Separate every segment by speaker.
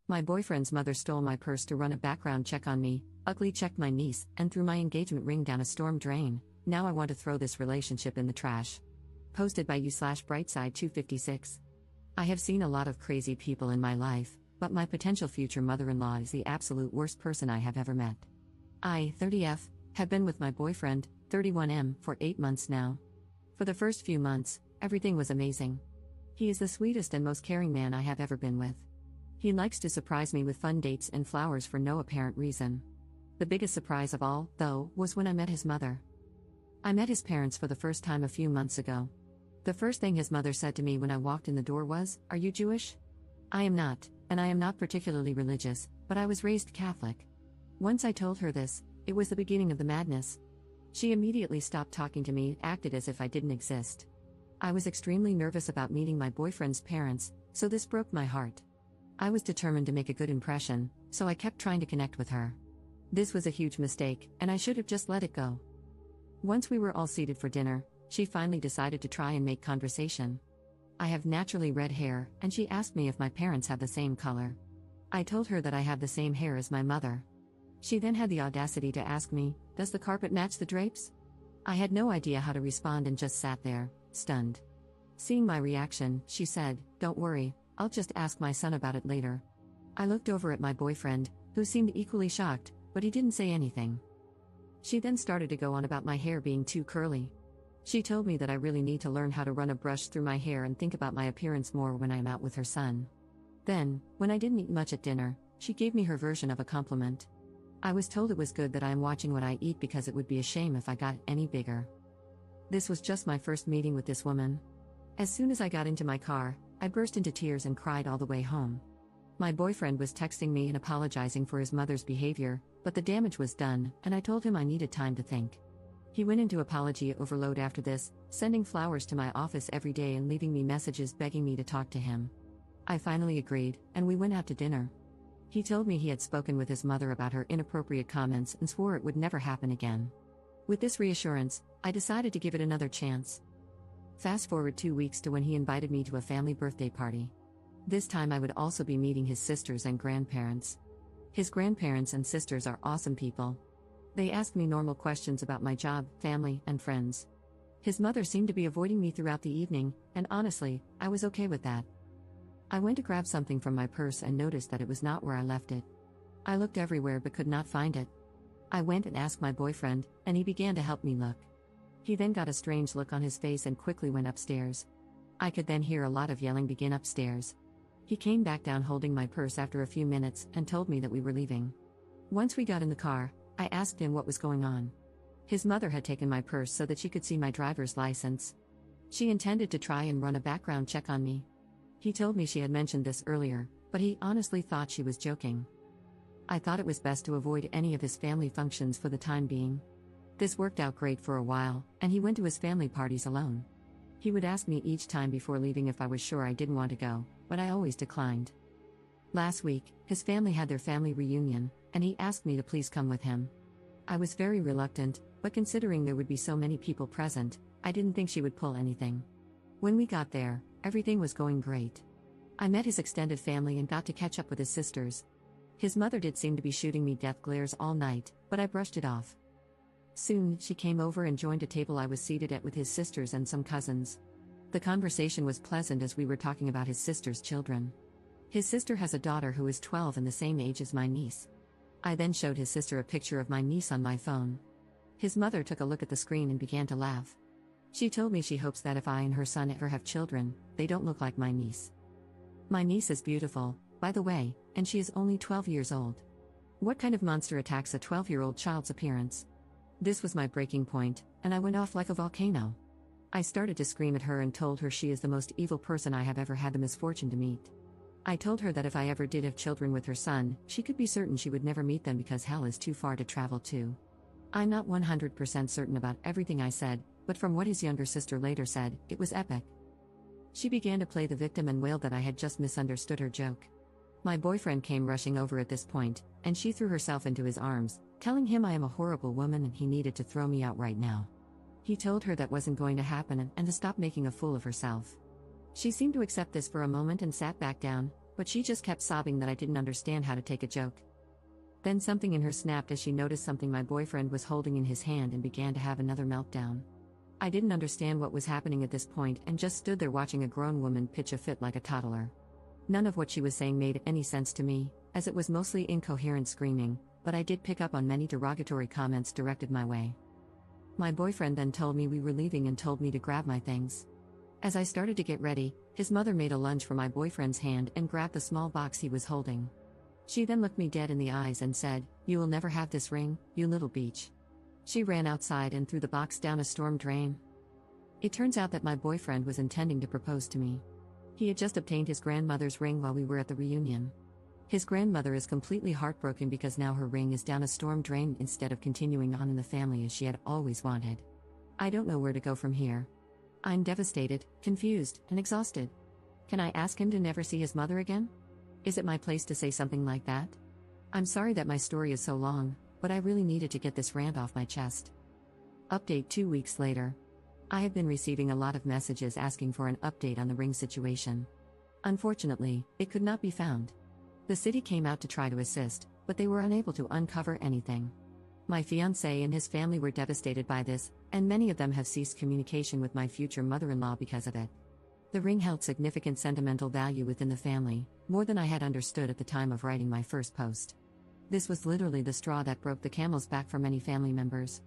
Speaker 1: My boyfriend's mother stole my purse to run a background check on me, ugly checked my niece, and threw my engagement ring down a storm drain. Now I want to throw this relationship in the trash. Posted by you/Brightside256. I have seen a lot of crazy people in my life, but my potential future mother-in-law is the absolute worst person I have ever met. I, 30F, have been with my boyfriend, 31M, for 8 months now. For the first few months, everything was amazing. He is the sweetest and most caring man I have ever been with. He likes to surprise me with fun dates and flowers for no apparent reason. The biggest surprise of all, though, was when I met his mother. I met his parents for the first time a few months ago. The first thing his mother said to me when I walked in the door was, "Are you Jewish?" I am not, and I am not particularly religious, but I was raised Catholic. Once I told her this, it was the beginning of the madness. She immediately stopped talking to me, acted as if I didn't exist. I was extremely nervous about meeting my boyfriend's parents, so this broke my heart. I was determined to make a good impression, so I kept trying to connect with her. This was a huge mistake, and I should have just let it go. Once we were all seated for dinner, she finally decided to try and make conversation. I have naturally red hair, and she asked me if my parents have the same color. I told her that I have the same hair as my mother. She then had the audacity to ask me, "Does the carpet match the drapes?" I had no idea how to respond and just sat there, stunned. Seeing my reaction, she said, "Don't worry, I'll just ask my son about it later." I looked over at my boyfriend, who seemed equally shocked, but he didn't say anything. She then started to go on about my hair being too curly. She told me that I really need to learn how to run a brush through my hair and think about my appearance more when I'm out with her son. Then, when I didn't eat much at dinner, she gave me her version of a compliment. I was told it was good that I am watching what I eat because it would be a shame if I got any bigger. This was just my first meeting with this woman. As soon as I got into my car, I burst into tears and cried all the way home. My boyfriend was texting me and apologizing for his mother's behavior, but the damage was done, and I told him I needed time to think. He went into apology overload after this, sending flowers to my office every day and leaving me messages begging me to talk to him. I finally agreed, and we went out to dinner. He told me he had spoken with his mother about her inappropriate comments and swore it would never happen again. With this reassurance, I decided to give it another chance. Fast forward 2 weeks to when he invited me to a family birthday party. This time I would also be meeting his sisters and grandparents. His grandparents and sisters are awesome people. They asked me normal questions about my job, family, and friends. His mother seemed to be avoiding me throughout the evening, and honestly, I was okay with that. I went to grab something from my purse and noticed that it was not where I left it. I looked everywhere but could not find it. I went and asked my boyfriend, and he began to help me look. He then got a strange look on his face and quickly went upstairs. I could then hear a lot of yelling begin upstairs. He came back down holding my purse after a few minutes and told me that we were leaving. Once we got in the car, I asked him what was going on. His mother had taken my purse so that she could see my driver's license. She intended to try and run a background check on me. He told me she had mentioned this earlier, but he honestly thought she was joking. I thought it was best to avoid any of his family functions for the time being. This worked out great for a while, and he went to his family parties alone. He would ask me each time before leaving if I was sure I didn't want to go, but I always declined. Last week, his family had their family reunion, and he asked me to please come with him. I was very reluctant, but considering there would be so many people present, I didn't think she would pull anything. When we got there, everything was going great. I met his extended family and got to catch up with his sisters. His mother did seem to be shooting me death glares all night, but I brushed it off. Soon, she came over and joined a table I was seated at with his sisters and some cousins. The conversation was pleasant as we were talking about his sister's children. His sister has a daughter who is 12 and the same age as my niece. I then showed his sister a picture of my niece on my phone. His mother took a look at the screen and began to laugh. She told me she hopes that if I and her son ever have children, they don't look like my niece. My niece is beautiful, by the way, and she is only 12 years old. What kind of monster attacks a 12-year-old child's appearance? This was my breaking point, and I went off like a volcano. I started to scream at her and told her she is the most evil person I have ever had the misfortune to meet. I told her that if I ever did have children with her son, she could be certain she would never meet them because hell is too far to travel to. I'm not 100% certain about everything I said, but from what his younger sister later said, it was epic. She began to play the victim and wailed that I had just misunderstood her joke. My boyfriend came rushing over at this point, and she threw herself into his arms, telling him I am a horrible woman and he needed to throw me out right now. He told her that wasn't going to happen and to stop making a fool of herself. She seemed to accept this for a moment and sat back down, But she just kept sobbing that I didn't understand how to take a joke. Then something in her snapped as she noticed something my boyfriend was holding in his hand and began to have another meltdown. I didn't understand what was happening at this point and just stood there watching a grown woman pitch a fit like a toddler. None of what she was saying made any sense to me, as it was mostly incoherent screaming, but I did pick up on many derogatory comments directed my way. My boyfriend then told me we were leaving and told me to grab my things. As I started to get ready, his mother made a lunge for my boyfriend's hand and grabbed the small box he was holding. She then looked me dead in the eyes and said, "You will never have this ring, you little beach." She ran outside and threw the box down a storm drain. It turns out that my boyfriend was intending to propose to me. He had just obtained his grandmother's ring while we were at the reunion. His grandmother is completely heartbroken because now her ring is down a storm drain instead of continuing on in the family as she had always wanted. I don't know where to go from here. I'm devastated, confused, and exhausted. Can I ask him to never see his mother again? Is it my place to say something like that? I'm sorry that my story is so long, but I really needed to get this rant off my chest. Update 2 weeks later. I have been receiving a lot of messages asking for an update on the ring situation. Unfortunately, it could not be found. The city came out to try to assist, but they were unable to uncover anything. My fiancé and his family were devastated by this, and many of them have ceased communication with my future mother-in-law because of it. The ring held significant sentimental value within the family, more than I had understood at the time of writing my first post. This was literally the straw that broke the camel's back for many family members.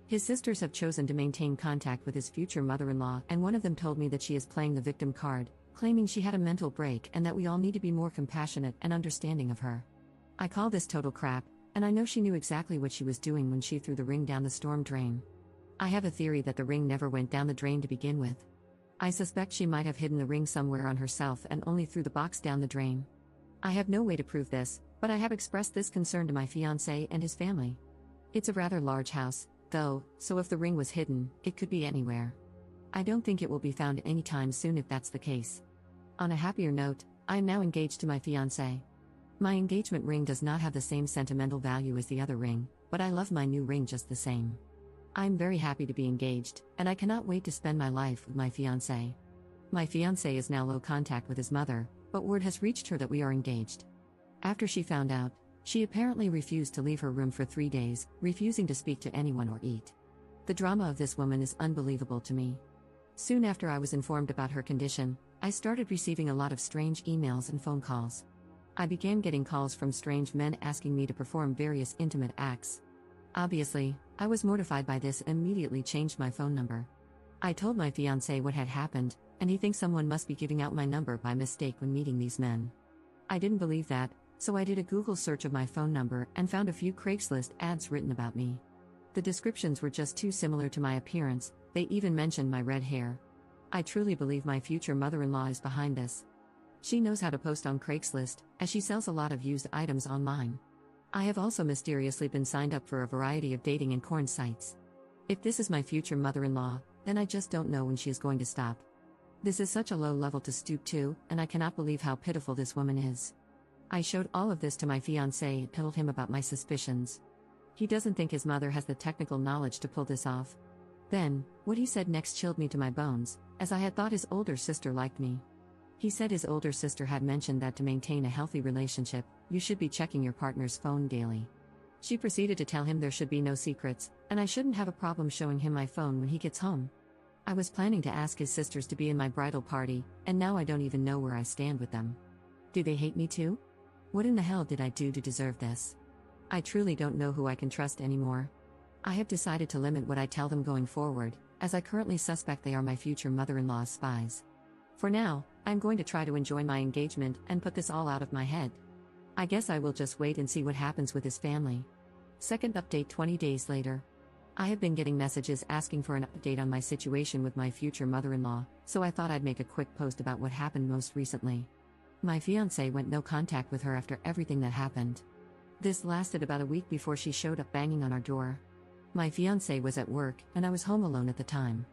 Speaker 1: His sisters have chosen to maintain contact with his future mother-in-law, and one of them told me that she is playing the victim card, claiming she had a mental break and that we all need to be more compassionate and understanding of her. I call this total crap, and I know she knew exactly what she was doing when she threw the ring down the storm drain. I have a theory that the ring never went down the drain to begin with. I suspect she might have hidden the ring somewhere on herself and only threw the box down the drain. I have no way to prove this, but I have expressed this concern to my fiancé and his family. It's a rather large house, though, so if the ring was hidden, it could be anywhere. I don't think it will be found anytime soon if that's the case. On a happier note, I am now engaged to my fiancé. My engagement ring does not have the same sentimental value as the other ring, but I love my new ring just the same. I'm very happy to be engaged, and I cannot wait to spend my life with my fiancé. My fiancé is now low contact with his mother, but word has reached her that we are engaged. After she found out, she apparently refused to leave her room for 3 days, refusing to speak to anyone or eat. The drama of this woman is unbelievable to me. Soon after I was informed about her condition, I started receiving a lot of strange emails and phone calls. I began getting calls from strange men asking me to perform various intimate acts. Obviously, I was mortified by this and immediately changed my phone number. I told my fiancé what had happened, and he thinks someone must be giving out my number by mistake when meeting these men. I didn't believe that, so I did a Google search of my phone number and found a few Craigslist ads written about me. The descriptions were just too similar to my appearance, they even mentioned my red hair. I truly believe my future mother-in-law is behind this. She knows how to post on Craigslist, as she sells a lot of used items online. I have also mysteriously been signed up for a variety of dating and porn sites. If this is my future mother-in-law, then I just don't know when she is going to stop. This is such a low level to stoop to, and I cannot believe how pitiful this woman is. I showed all of this to my fiancé and told him about my suspicions. He doesn't think his mother has the technical knowledge to pull this off. Then, what he said next chilled me to my bones, as I had thought his older sister liked me. He said his older sister had mentioned that to maintain a healthy relationship, you should be checking your partner's phone daily. She proceeded to tell him there should be no secrets, and I shouldn't have a problem showing him my phone when he gets home. I was planning to ask his sisters to be in my bridal party, and now I don't even know where I stand with them. Do they hate me too? What in the hell did I do to deserve this? I truly don't know who I can trust anymore. I have decided to limit what I tell them going forward, as I currently suspect they are my future mother-in-law's spies. For now, I'm going to try to enjoy my engagement and put this all out of my head. I guess I will just wait and see what happens with his family. Second update 20 days later. I have been getting messages asking for an update on my situation with my future mother-in-law, so I thought I'd make a quick post about what happened most recently. My fiancé went no contact with her after everything that happened. This lasted about a week before she showed up banging on our door. My fiancé was at work, and I was home alone at the time.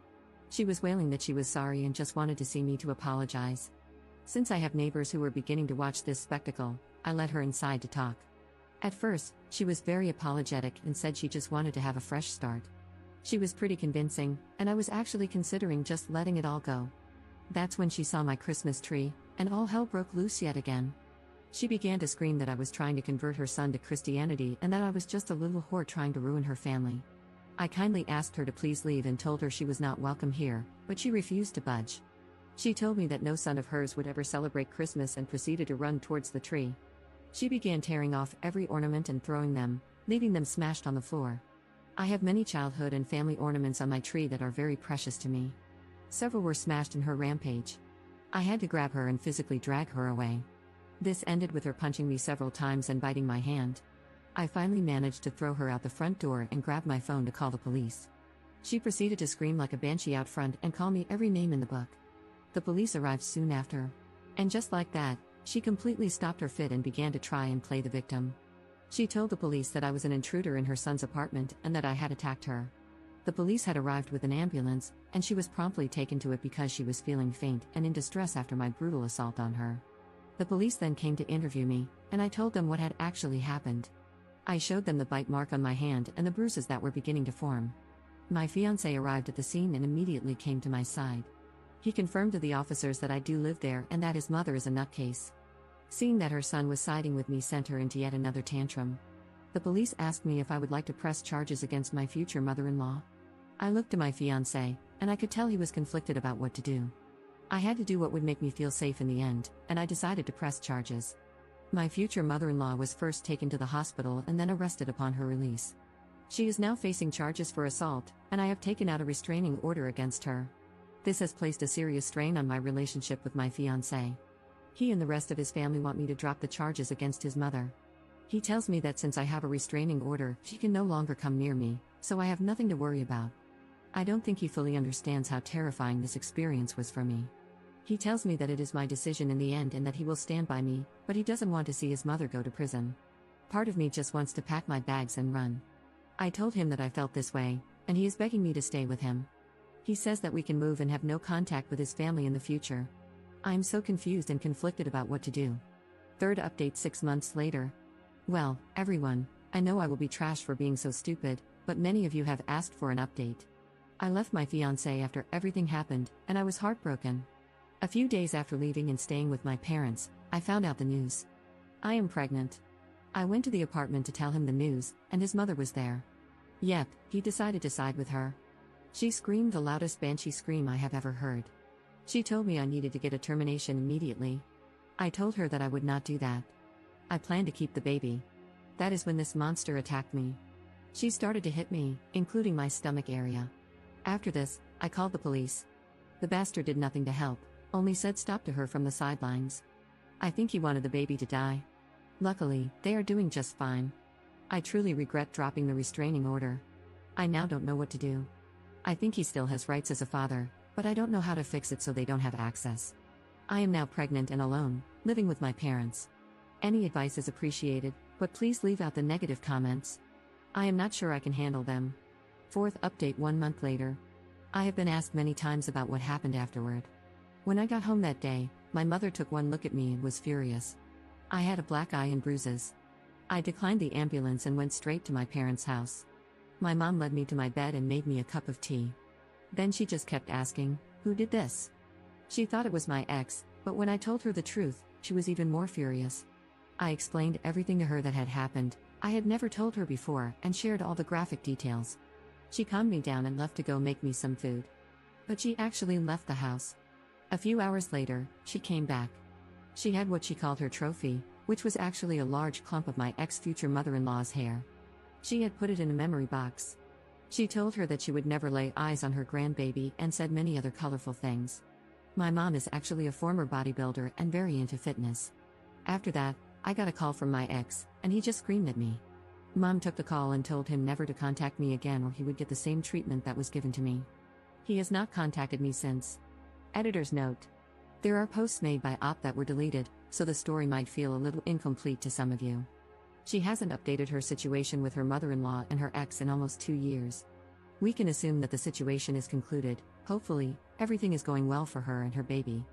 Speaker 1: She was wailing that she was sorry and just wanted to see me to apologize. Since I have neighbors who were beginning to watch this spectacle, I let her inside to talk. At first, she was very apologetic and said she just wanted to have a fresh start. She was pretty convincing, and I was actually considering just letting it all go. That's when she saw my Christmas tree, and all hell broke loose yet again. She began to scream that I was trying to convert her son to Christianity and that I was just a little whore trying to ruin her family. I kindly asked her to please leave and told her she was not welcome here, but she refused to budge. She told me that no son of hers would ever celebrate Christmas and proceeded to run towards the tree. She began tearing off every ornament and throwing them, leaving them smashed on the floor. I have many childhood and family ornaments on my tree that are very precious to me. Several were smashed in her rampage. I had to grab her and physically drag her away. This ended with her punching me several times and biting my hand. I finally managed to throw her out the front door and grab my phone to call the police. She proceeded to scream like a banshee out front and call me every name in the book. The police arrived soon after. And just like that, she completely stopped her fit and began to try and play the victim. She told the police that I was an intruder in her son's apartment and that I had attacked her. The police had arrived with an ambulance, and she was promptly taken to it because she was feeling faint and in distress after my brutal assault on her. The police then came to interview me, and I told them what had actually happened. I showed them the bite mark on my hand and the bruises that were beginning to form. My fiancé arrived at the scene and immediately came to my side. He confirmed to the officers that I do live there and that his mother is a nutcase. Seeing that her son was siding with me sent her into yet another tantrum. The police asked me if I would like to press charges against my future mother-in-law. I looked to my fiancé, and I could tell he was conflicted about what to do. I had to do what would make me feel safe in the end, and I decided to press charges. My future mother-in-law was first taken to the hospital and then arrested upon her release. She is now facing charges for assault, and I have taken out a restraining order against her. This has placed a serious strain on my relationship with my fiancé. He and the rest of his family want me to drop the charges against his mother. He tells me that since I have a restraining order, she can no longer come near me, so I have nothing to worry about. I don't think he fully understands how terrifying this experience was for me. He tells me that it is my decision in the end and that he will stand by me, but he doesn't want to see his mother go to prison. Part of me just wants to pack my bags and run. I told him that I felt this way, and he is begging me to stay with him. He says that we can move and have no contact with his family in the future. I am so confused and conflicted about what to do. Third update 6 months later. Well, everyone, I know I will be trashed for being so stupid, but many of you have asked for an update. I left my fiancé after everything happened, and I was heartbroken. A few days after leaving and staying with my parents, I found out the news. I am pregnant. I went to the apartment to tell him the news, and his mother was there. Yep, he decided to side with her. She screamed the loudest banshee scream I have ever heard. She told me I needed to get a termination immediately. I told her that I would not do that. I planned to keep the baby. That is when this monster attacked me. She started to hit me, including my stomach area. After this, I called the police. The bastard did nothing to help, only said stop to her from the sidelines. I think he wanted the baby to die. Luckily, they are doing just fine. I truly regret dropping the restraining order. I now don't know what to do. I think he still has rights as a father, but I don't know how to fix it so they don't have access. I am now pregnant and alone, living with my parents. Any advice is appreciated, but please leave out the negative comments. I am not sure I can handle them. Fourth update 1 month later. I have been asked many times about what happened afterward. When I got home that day, my mother took one look at me and was furious. I had a black eye and bruises. I declined the ambulance and went straight to my parents' house. My mom led me to my bed and made me a cup of tea. Then she just kept asking, "Who did this?" She thought it was my ex, but when I told her the truth, she was even more furious. I explained everything to her that had happened. I had never told her before and shared all the graphic details. She calmed me down and left to go make me some food. But she actually left the house. A few hours later, she came back. She had what she called her trophy, which was actually a large clump of my ex-future mother-in-law's hair. She had put it in a memory box. She told her that she would never lay eyes on her grandbaby and said many other colorful things. My mom is actually a former bodybuilder and very into fitness. After that, I got a call from my ex, and he just screamed at me. Mom took the call and told him never to contact me again or he would get the same treatment that was given to me. He has not contacted me since. Editor's note. There are posts made by Op that were deleted, so the story might feel a little incomplete to some of you. She hasn't updated her situation with her mother-in-law and her ex in almost 2 years. We can assume that the situation is concluded. Hopefully, everything is going well for her and her baby.